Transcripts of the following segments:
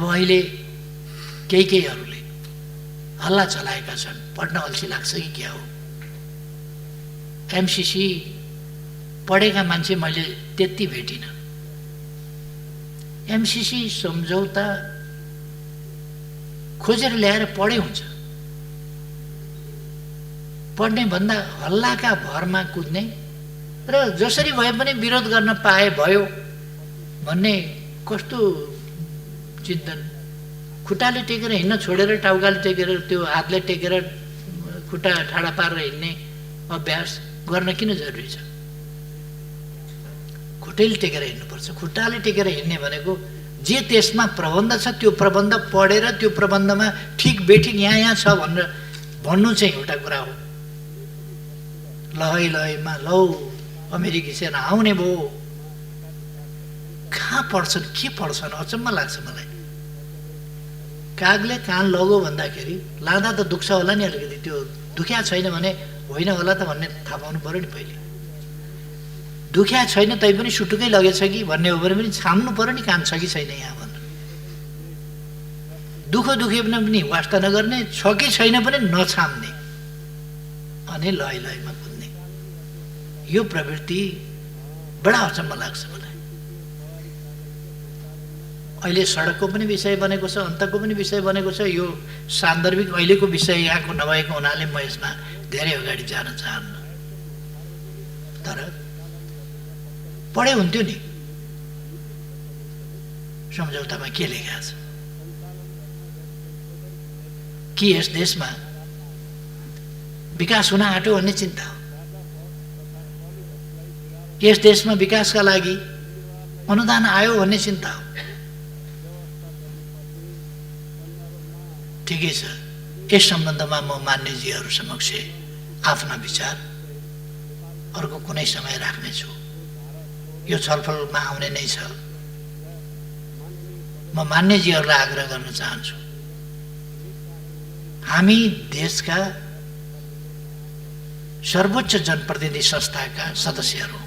अब अहिले केहीहरूले हल्ला चलाएका छन्, पढ्न अल्छी लाग्छ कि क्या हो। एमसीसी पढेका मान्छे मैले त्यति भेटिनँ। एमसीसी सम्झौता खोजेर ल्याएर पढे हुन्छ, पढ्ने भन्दा हल्लाका भरमा कुद्ने र जसरी भए पनि विरोध गर्न पाए भयो भन्ने कस्तो चिन्तन। खुट्टाले टेकेर हिँड्न छोडेर टाउकाले टेकेर त्यो हातले टेकेर खुट्टा ठाडा पारेर हिँड्ने अभ्यास गर्न किन जरुरी छ? खुट्टाले टेकेर हिँड्नुपर्छ। खुट्टाले टेकेर हिँड्ने भनेको जे त्यसमा प्रबन्ध छ त्यो प्रबन्ध पढेर त्यो प्रबन्धमा ठिक बेठिक यहाँ छ भनेर भन्नु चाहिँ एउटा कुरा हो। लहैमा लौ अमेरिकी सेना आउने भयो, कहाँ पढ्छन्, के पढ्छन्, अचम्म लाग्छ मलाई। कागले कान लगो भन्दाखेरि लाँदा त दुख्छ होला नि अलिकति, त्यो दुख्या छैन भने होइन होला त भन्ने थाहा पाउनु पऱ्यो नि पहिले। दुख्या छैन तै पनि सुटुकै लगेछ कि भन्ने हो भने पनि छाम्नु पऱ्यो नि, कान छ कि छैन यहाँ भनेर। दुखे पनि वास्ता नगर्ने, छ कि छैन पनि नछाम्ने अनि लयमा कुद्ने, यो प्रवृत्ति बडा अचम्म लाग्छ मलाई। अहिले सडकको पनि विषय बनेको छ, अन्तको पनि विषय बनेको छ। यो सान्दर्भिक अहिलेको विषय यहाँको नभएको हुनाले म यसमा धेरै अगाडि जान चाहन्न। तर पढे हुन्थ्यो नि सम्झौतामा के लेखा छ कि यस देशमा विकास हुन आँट्यो भन्ने चिन्ता हो। यस देशमा विकासका लागि अनुदान आयो भन्ने चिन्ता हो। ठिकै छ, यस सम्बन्धमा म मान्यजीहरू समक्ष आफ्ना विचार अर्को कुनै समय राख्नेछु। यो छलफलमा आउने नै छ। म मान्यजीहरूलाई आग्रह गर्न चाहन्छु, हामी देशका सर्वोच्च जनप्रतिनिधि संस्थाका सदस्यहरू,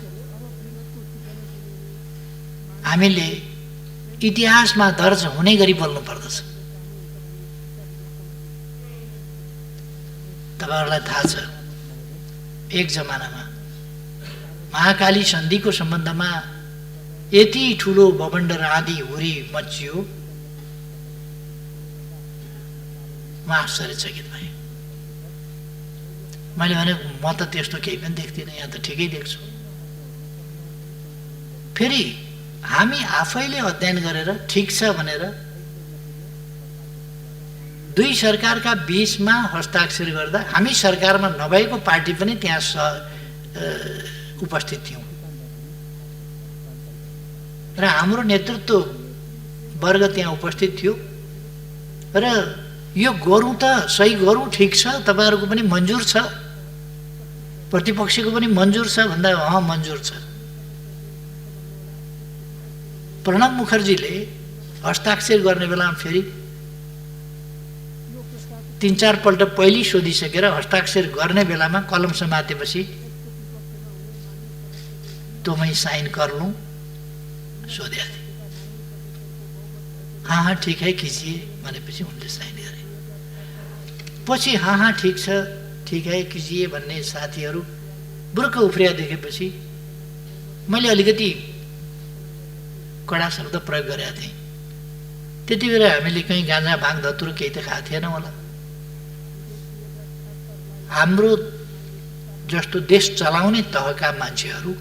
हामीले इतिहासमा दर्ज हुने गरी बोल्नु पर्दछ। तपाईहरुलाई थाहा छ, एक जमानामा महाकाली सन्धिको सम्बन्धमा यति ठुलो बबन्डर आदि हुरी मचियो, म आश्चर्यचकित भएँ। मैले भने म त त्यस्तो केही पनि देख्दिनँ, यहाँ त ठिकै देख्छु। फेरि हामी आफैले अध्ययन गरेर ठिक छ भनेर दुई सरकारका बीचमा हस्ताक्षर गर्दा हामी सरकारमा नभएको पार्टी पनि त्यहाँ उपस्थित थियौँ र हाम्रो नेतृत्व वर्ग त्यहाँ उपस्थित थियो र यो गरौँ त सही गरौँ, ठिक छ, तपाईहरुको पनि मन्जुर छ, प्रतिपक्षको पनि मन्जुर छ भन्दा मन्जुर छ। प्रणब मुखर्जीले हस्ताक्षर गर्ने बेलामा फेरि 3-4 पल्ट पहिले सोधिसकेर हस्ताक्षर गर्ने बेलामा कलम समातेपछि तो मैं साइन कर लूं सोधे थे। हाँ ठीक है कीजिए भनेपछि उनले साइन गरे। पछि हाँ ठीक है कीजिए भन्ने साथीहरू बुर्क उफ्रिया देखेपछि मैले अलिकति कडा शब्द प्रयोग गरेका थिएँ। त्यति बेला हामीले कहीँ गाँजा भाङ धतुरो केही त खाएको थिएन होला। हाम्रो जस्तो देश चलाउने तहका मान्छेहरू,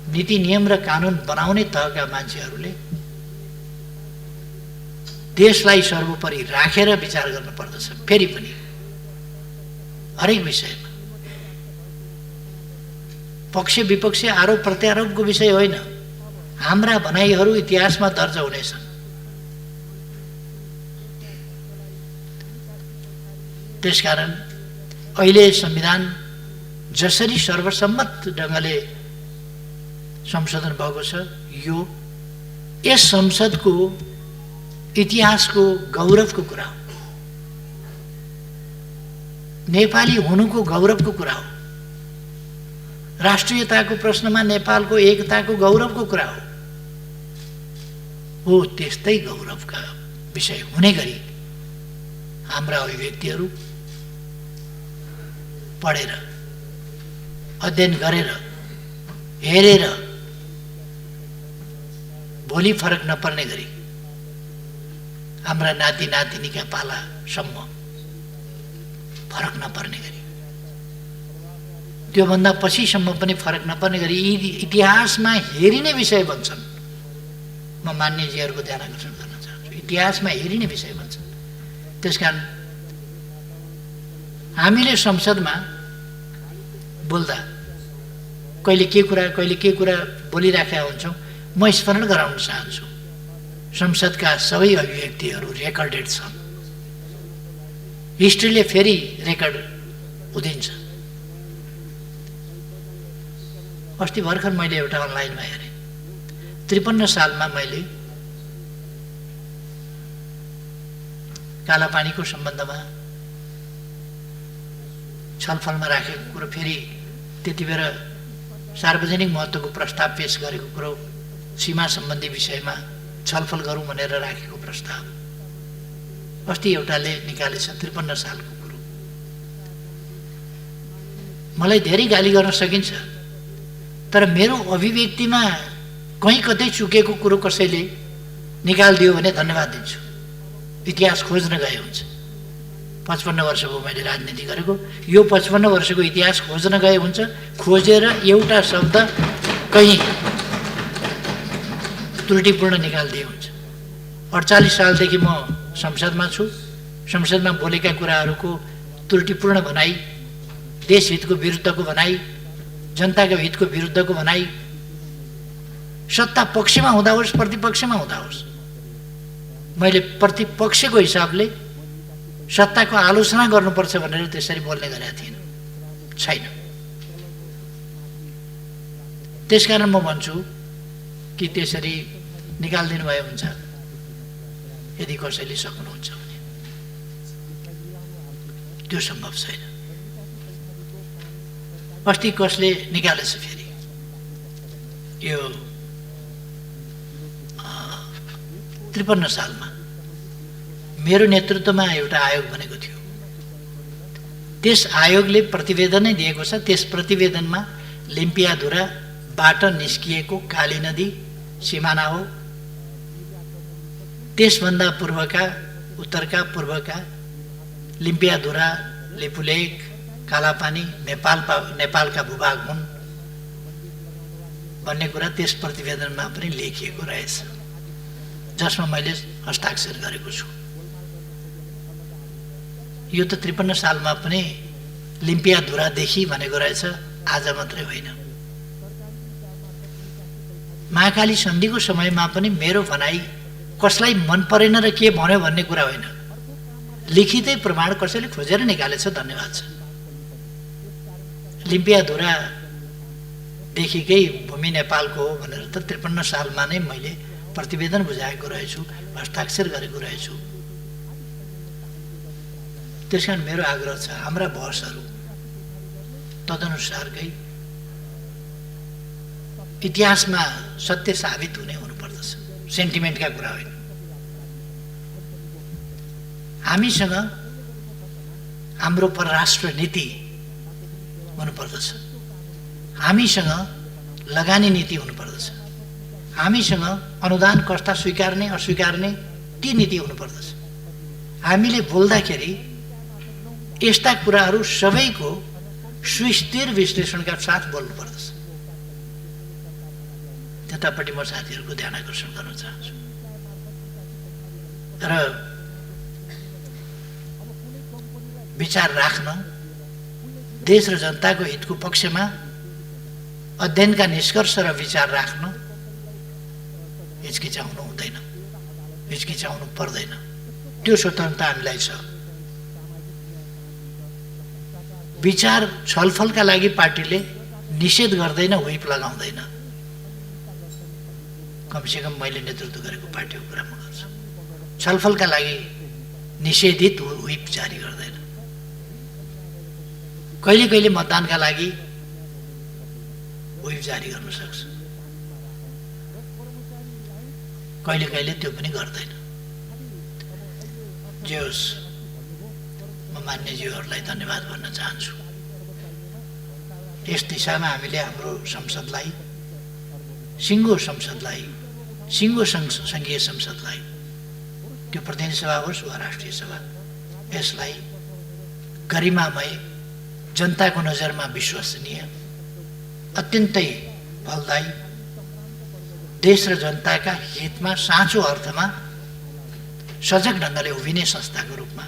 नीति नियम र कानुन बनाउने तहका मान्छेहरूले देशलाई सर्वोपरि राखेर विचार गर्न पर्दछ। फेरि पनि हरेक विषयमा पक्ष विपक्ष आरोप प्रत्यारोपको विषय होइन, हाम्रा भनाइहरू इतिहासमा दर्ज हुनेछन्। त्यसकारण अहिले संविधान जसरी सर्वसम्मत ढङ्गले संशोधन भएको छ, यो यस संसदको इतिहासको गौरवको कुरा हो, नेपाली हुनुको गौरवको कुरा हो, राष्ट्रियताको प्रश्नमा नेपालको एकताको गौरवको कुरा हो। हो त्यस्तै गौरवका विषय हुने गरी हाम्रा अभिव्यक्तिहरू पढेर अध्ययन गरेर हेरेर भोलि फरक नपर्ने गरी हाम्रा नाति नातिनीका पालासम्म फरक नपर्ने गरी त्योभन्दा पछिसम्म पनि फरक नपर्ने गरी यी इतिहासमा हेरिने विषय बन्छन्। म मान्यजीहरूको ध्यान आकर्षण गर्न चाहन्छु, इतिहासमा हेरिने विषय बन्छन्। त्यसकारण हामीले संसदमा बोल्दा कहिले के कुरा बोलिराखेका हुन्छौँ। म स्मरण गराउन चाहन्छु, संसदका सबै अभिव्यक्तिहरू रेकर्डेड छन्। हिस्ट्रीले फेरि रेकर्ड उदिन्छ। अस्ति भर्खर मैले एउटा अनलाइनमा हेरेँ, 53 सालमा मैले कालापानीको सम्बन्धमा छलफलमा राखेको कुरो, फेरि त्यति बेला सार्वजनिक महत्त्वको प्रस्ताव पेश गरेको कुरो, सीमा सम्बन्धी विषयमा छलफल गरौँ भनेर राखेको प्रस्ताव अस्ति एउटाले निकालेछ, 53 सालको कुरो। मलाई धेरै गाली गर्न सकिन्छ, तर मेरो अभिव्यक्तिमा कहीँ कतै चुकेको कुरो कसैले निकालिदियो भने धन्यवाद दिन्छु। इतिहास खोज्न गए हुन्छ। 55 वर्ष भयो मैले राजनीति गरेको, यो 55 वर्षको इतिहास खोज्न गए हुन्छ। खोजेर एउटा शब्द कहीँ त्रुटिपूर्ण निकालिदिए हुन्छ। 48 सालदेखि म संसदमा छु। संसदमा बोलेका कुराहरूको त्रुटिपूर्ण भनाइ, देशहितको विरुद्धको भनाइ, जनताको हितको विरुद्धको भनाइ, सत्ता पक्षमा हुँदा होस् प्रतिपक्षमा हुँदा होस्, मैले प्रतिपक्षको हिसाबले सत्ताको आलोचना गर्नुपर्छ भनेर त्यसरी बोल्ने गरेका थिएन, छैन। त्यसकारण म भन्छु कि त्यसरी निकालिदिनु भए हुन्छ, यदि कसैले सक्नुहुन्छ भने। त्यो सम्भव छैन। अस्ति कसले निकालेछ फेरि, यो 53 सालमा मेरो नेतृत्वमा एउटा आयोग बनेको थियो। त्यस आयोगले प्रतिवेदनै दिएको छ। त्यस प्रतिवेदनमा लिम्पियाधुराबाट निस्किएको काली नदी सिमाना हो। त्यसभन्दा पूर्वका, उत्तरका पूर्वका लिम्पियाधुरा, लिपुलेक, कालापानी नेपालका भूभाग हुन् भन्ने कुरा त्यस प्रतिवेदनमा पनि लेखिएको रहेछ, जसमा मैले हस्ताक्षर गरेको छु। यो त 53 सालमा पनि लिम्पियाधुरादेखि भनेको रहेछ, आज मात्रै होइन। महाकाली सन्धिको समयमा पनि मेरो भनाइ कसलाई मन परेन र के भन्यो भन्ने कुरा होइन, लिखितै प्रमाण कसैले खोजेर निकालेछ, धन्यवाद छ। लिम्पियाधुरादेखिकै भूमि नेपालको हो भनेर त 53 सालमा नै मैले प्रतिवेदन बुझाएको रहेछु, हस्ताक्षर गरेको रहेछु। त्यसकारण मेरो आग्रह छ, हाम्रा बहसहरू तदनुसारकै इतिहासमा सत्य साबित हुनुपर्दछ, सेन्टिमेन्टका कुरा होइन। हामीसँग हाम्रो परराष्ट्र नीति हुनुपर्दछ, हामीसँग लगानी नीति हुनुपर्दछ, हामीसँग अनुदान कस्ता स्वीकार्ने अस्वीकार्ने ती नीति हुनुपर्दछ। हामीले बोल्दाखेरि यस्ता कुराहरू सबैको सुस्थिर विश्लेषणका साथ बोल्नुपर्दछ। त्यतापट्टि म साथीहरूको ध्यान आकर्षण गर्न चाहन्छु। र विचार राख्न, देश र जनताको हितको पक्षमा अध्ययनका निष्कर्ष र विचार राख्न हिचकिचाउनु हुँदैन, हिचकिचाउनु पर्दैन। त्यो स्वतन्त्रता हामीलाई छ। विचार छलफलका लागि पार्टीले निषेध गर्दैन, व्हिप लगाउँदैन। कमसेकम मैले नेतृत्व गरेको पार्टीको कुरा म गर्छु। छलफलका लागि निषेधित व्हिप जारी गर्दैन। कहिले कहिले मतदानका लागि व्हिप जारी गर्न सक्छ। कहिले कहिले त्यो पनि गर्दैन। जे होस्, म मान्यज्यूहरूलाई धन्यवाद भन्न चाहन्छु। यस दिशामा हामीले हाम्रो संसदलाई, सिङ्गो संसदलाई, सिङ्गो सङ्घीय संसदलाई, त्यो प्रतिनिधि सभा होस् वा राष्ट्रिय सभा, यसलाई गरिमामय, जनताको नजरमा विश्वसनीय, अत्यन्तै फलदायी, देश र जनताका हितमा साँचो अर्थमा सजग ढङ्गले उभिने संस्थाको रूपमा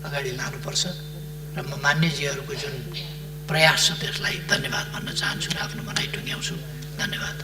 अगाडि लानुपर्छ र म मान्यजीहरूको जुन प्रयास छ त्यसलाई धन्यवाद भन्न चाहन्छु र आफ्नो भनाइ टुङ्ग्याउँछु। धन्यवाद।